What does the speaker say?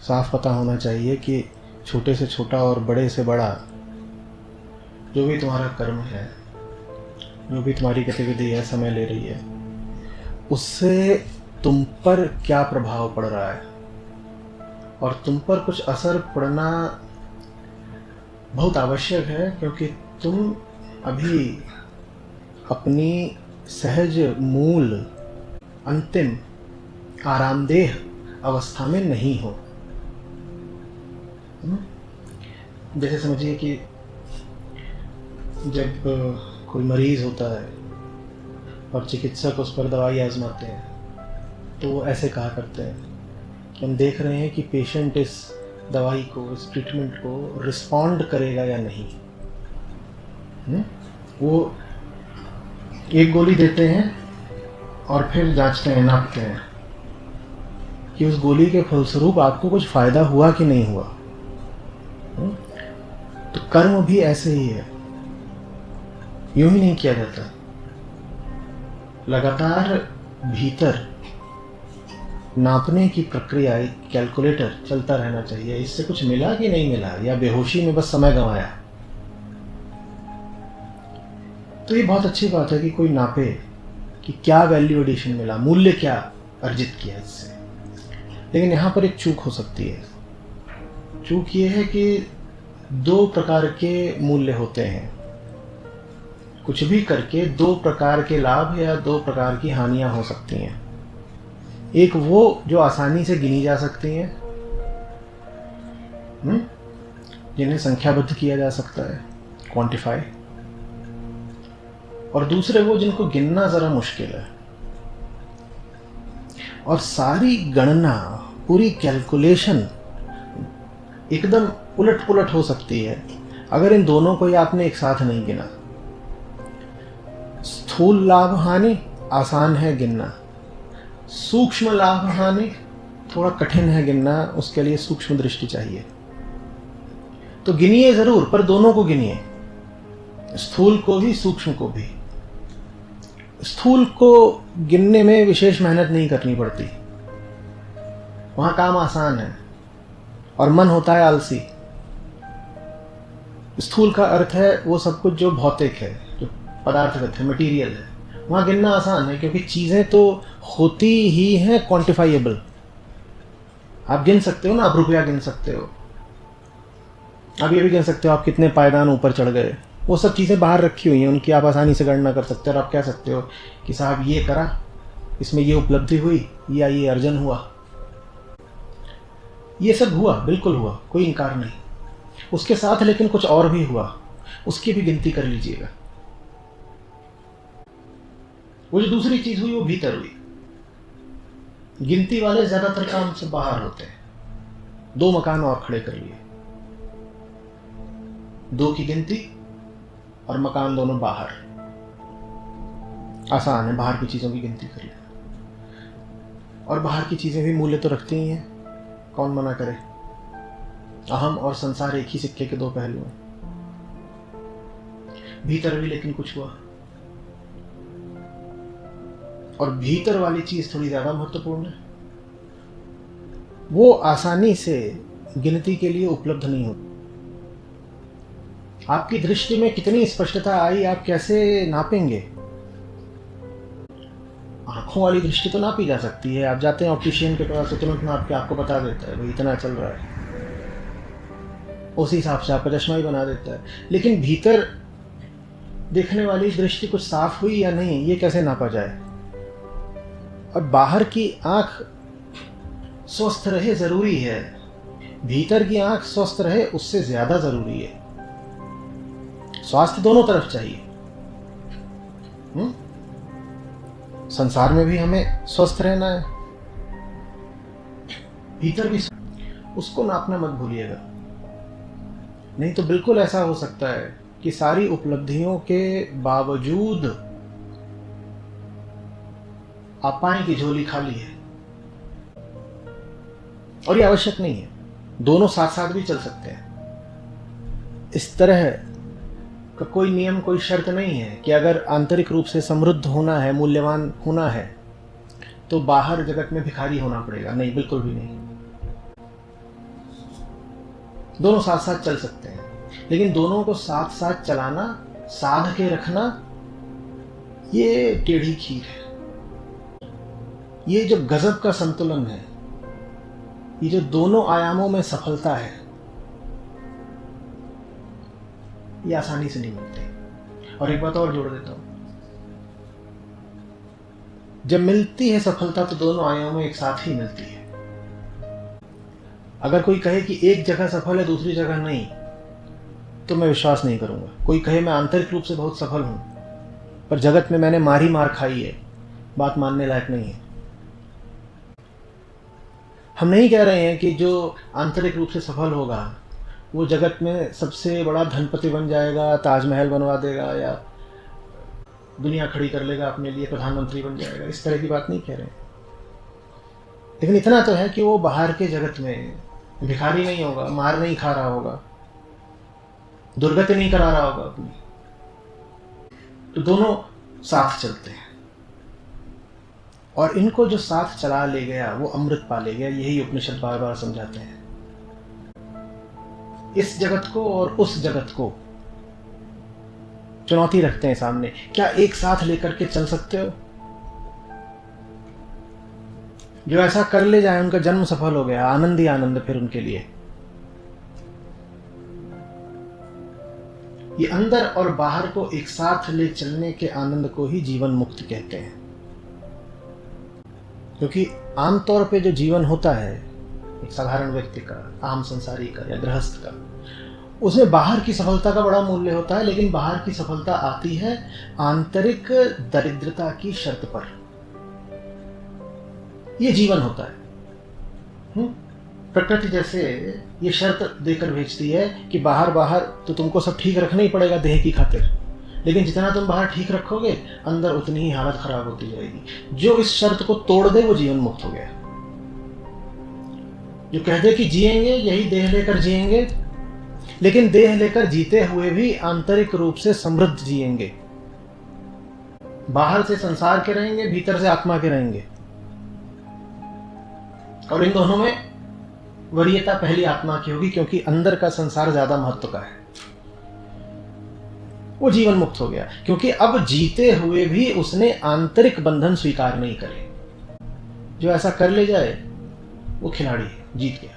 साफ पता होना चाहिए कि छोटे से छोटा और बड़े से बड़ा जो भी तुम्हारा कर्म है, जो भी तुम्हारी गतिविधि है, समय ले रही है, उससे तुम पर क्या प्रभाव पड़ रहा है। और तुम पर कुछ असर पड़ना बहुत आवश्यक है, क्योंकि तुम अभी अपनी सहज मूल अंतिम आरामदेह अवस्था में नहीं हो। जैसे समझिए कि जब कोई मरीज़ होता है और चिकित्सक उस पर दवाई आजमाते हैं, तो वो ऐसे कहा करते हैं कि हम देख रहे हैं कि पेशेंट इस दवाई को, इस ट्रीटमेंट को रिस्पॉन्ड करेगा या नहीं। वो एक गोली देते हैं और फिर जांचते हैं, नापते हैं कि उस गोली के फलस्वरूप आपको कुछ फ़ायदा हुआ कि नहीं हुआ। तो कर्म भी ऐसे ही है, यूं ही नहीं किया जाता। लगातार भीतर नापने की प्रक्रिया, एक कैलकुलेटर चलता रहना चाहिए। इससे कुछ मिला कि नहीं मिला, या बेहोशी में बस समय गंवाया। तो ये बहुत अच्छी बात है कि कोई नापे कि क्या वैल्यू एडिशन मिला, मूल्य क्या अर्जित किया इससे। लेकिन यहाँ पर एक चूक हो सकती है। चूक ये है कि दो प्रकार के मूल्य होते हैं। कुछ भी करके दो प्रकार के लाभ या दो प्रकार की हानियां हो सकती हैं। एक वो जो आसानी से गिनी जा सकती हैं, जिन्हें संख्याबद्ध किया जा सकता है, क्वांटिफाई। और दूसरे वो जिनको गिनना जरा मुश्किल है। और सारी गणना, पूरी कैलकुलेशन एकदम उलट पुलट हो सकती है अगर इन दोनों को ही आपने एक साथ नहीं गिना। स्थूल लाभ हानि आसान है गिनना, सूक्ष्म लाभ हानि थोड़ा कठिन है गिनना, उसके लिए सूक्ष्म दृष्टि चाहिए। तो गिनिए जरूर, पर दोनों को गिनिए, स्थूल को भी सूक्ष्म को भी। स्थूल को गिनने में विशेष मेहनत नहीं करनी पड़ती, वहां काम आसान है और मन होता है आलसी। स्थूल का अर्थ है वो सब कुछ जो भौतिक है, जो पदार्थगत है, मटेरियल है। वहां गिनना आसान है क्योंकि चीजें तो होती ही हैं क्वांटिफाइएबल। आप गिन सकते हो ना, आप रुपया गिन सकते हो, आप ये भी गिन सकते हो आप कितने पायदान ऊपर चढ़ गए। वो सब चीज़ें बाहर रखी हुई हैं, उनकी आप आसानी से गणना कर सकते हो। और आप कह सकते हो कि साहब ये करा, इसमें ये उपलब्धि हुई या ये अर्जन हुआ। ये सब हुआ, बिल्कुल हुआ, कोई इनकार नहीं। उसके साथ लेकिन कुछ और भी हुआ, उसकी भी गिनती कर लीजिएगा। वो जो दूसरी चीज हुई वो भीतर हुई। गिनती वाले ज्यादातर काम से बाहर होते हैं। दो मकान और खड़े कर लिए, दो की गिनती और मकान दोनों बाहर। आसान है बाहर की चीजों की गिनती कर लेना। और बाहर की चीजें भी मूल्य तो रखती ही हैं, कौन मना करे। अहम और संसार एक ही सिक्के के दो पहलू हैं। भीतर भी लेकिन कुछ हुआ, और भीतर वाली चीज थोड़ी ज्यादा महत्वपूर्ण है। वो आसानी से गिनती के लिए उपलब्ध नहीं होती। आपकी दृष्टि में कितनी स्पष्टता आई, आप कैसे नापेंगे। आंखों वाली दृष्टि तो नापी जा सकती है। आप जाते हैं ऑप्टिशियन के पास, तो तुरंत नाप के आपको बता देता है भाई इतना चल रहा है, उसी हिसाब से आपका चश्मा ही बना देता है। लेकिन भीतर देखने वाली दृष्टि कुछ साफ हुई या नहीं, ये कैसे नापा जाए। और बाहर की आंख स्वस्थ रहे जरूरी है, भीतर की आंख स्वस्थ रहे उससे ज्यादा जरूरी है। स्वास्थ्य दोनों तरफ चाहिए। संसार में भी हमें स्वस्थ रहना है, भीतर भी। उसको नापना मत भूलिएगा, नहीं तो बिल्कुल ऐसा हो सकता है कि सारी उपलब्धियों के बावजूद आप पानी की झोली खाली है। और ये आवश्यक नहीं है, दोनों साथ साथ भी चल सकते हैं। इस तरह का कोई नियम, कोई शर्त नहीं है कि अगर आंतरिक रूप से समृद्ध होना है, मूल्यवान होना है, तो बाहर जगत में भिखारी होना पड़ेगा। नहीं, बिल्कुल भी नहीं। दोनों साथ साथ चल सकते हैं, लेकिन दोनों को साथ साथ चलाना, साध के रखना, ये टेढ़ी खीर है। ये जो गजब का संतुलन है, ये जो दोनों आयामों में सफलता है, ये आसानी से नहीं मिलती। और एक बात और जोड़ देता हूं, जब मिलती है सफलता तो दोनों आयामों में एक साथ ही मिलती है। अगर कोई कहे कि एक जगह सफल है दूसरी जगह नहीं, तो मैं विश्वास नहीं करूंगा। कोई कहे मैं आंतरिक रूप से बहुत सफल हूं, पर जगत में मैंने मार ही मार खाई है, बात मानने लायक नहीं है। हम नहीं कह रहे हैं कि जो आंतरिक रूप से सफल होगा वो जगत में सबसे बड़ा धनपति बन जाएगा, ताजमहल बनवा देगा, या दुनिया खड़ी कर लेगा अपने लिए, प्रधानमंत्री बन जाएगा। इस तरह की बात नहीं कह रहे हैं। लेकिन इतना तो है कि वो बाहर के जगत में भिखारी नहीं होगा, मार नहीं खा रहा होगा, दुर्गति नहीं करा रहा होगा अपनी। तो दोनों साथ चलते हैं, और इनको जो साथ चला ले गया वो अमृत पा ले गया। यही उपनिषद बार बार समझाते हैं। इस जगत को और उस जगत को चुनौती रखते हैं सामने, क्या एक साथ लेकर के चल सकते हो? जो ऐसा कर ले जाए उनका जन्म सफल हो गया, आनंद ही आनंद फिर उनके लिए। ये अंदर और बाहर को एक साथ ले चलने के आनंद को ही जीवन मुक्त कहते हैं। क्योंकि आमतौर पे जो जीवन होता है एक साधारण व्यक्ति का, आम संसारी का या गृहस्थ का, उसमें बाहर की सफलता का बड़ा मूल्य होता है, लेकिन बाहर की सफलता आती है आंतरिक दरिद्रता की शर्त पर। ये जीवन होता है। प्रकृति जैसे ये शर्त देकर भेजती है कि बाहर बाहर तो तुमको सब ठीक रखना ही पड़ेगा देह की खातिर, लेकिन जितना तुम बाहर ठीक रखोगे अंदर उतनी ही हालत खराब होती जाएगी। जो इस शर्त को तोड़ दे वो जीवन मुक्त हो गया। जो कह दे कि जिएंगे यही देह लेकर जिएंगे, लेकिन देह लेकर जीते हुए भी आंतरिक रूप से समृद्ध जिएंगे, बाहर से संसार के रहेंगे, भीतर से आत्मा के रहेंगे। और इन दोनों में वरीयता पहली आत्मा की होगी, क्योंकि अंदर का संसार ज्यादा महत्व का है। वो जीवन मुक्त हो गया, क्योंकि अब जीते हुए भी उसने आंतरिक बंधन स्वीकार नहीं करे। जो ऐसा कर ले जाए वो खिलाड़ी है, जीत गया।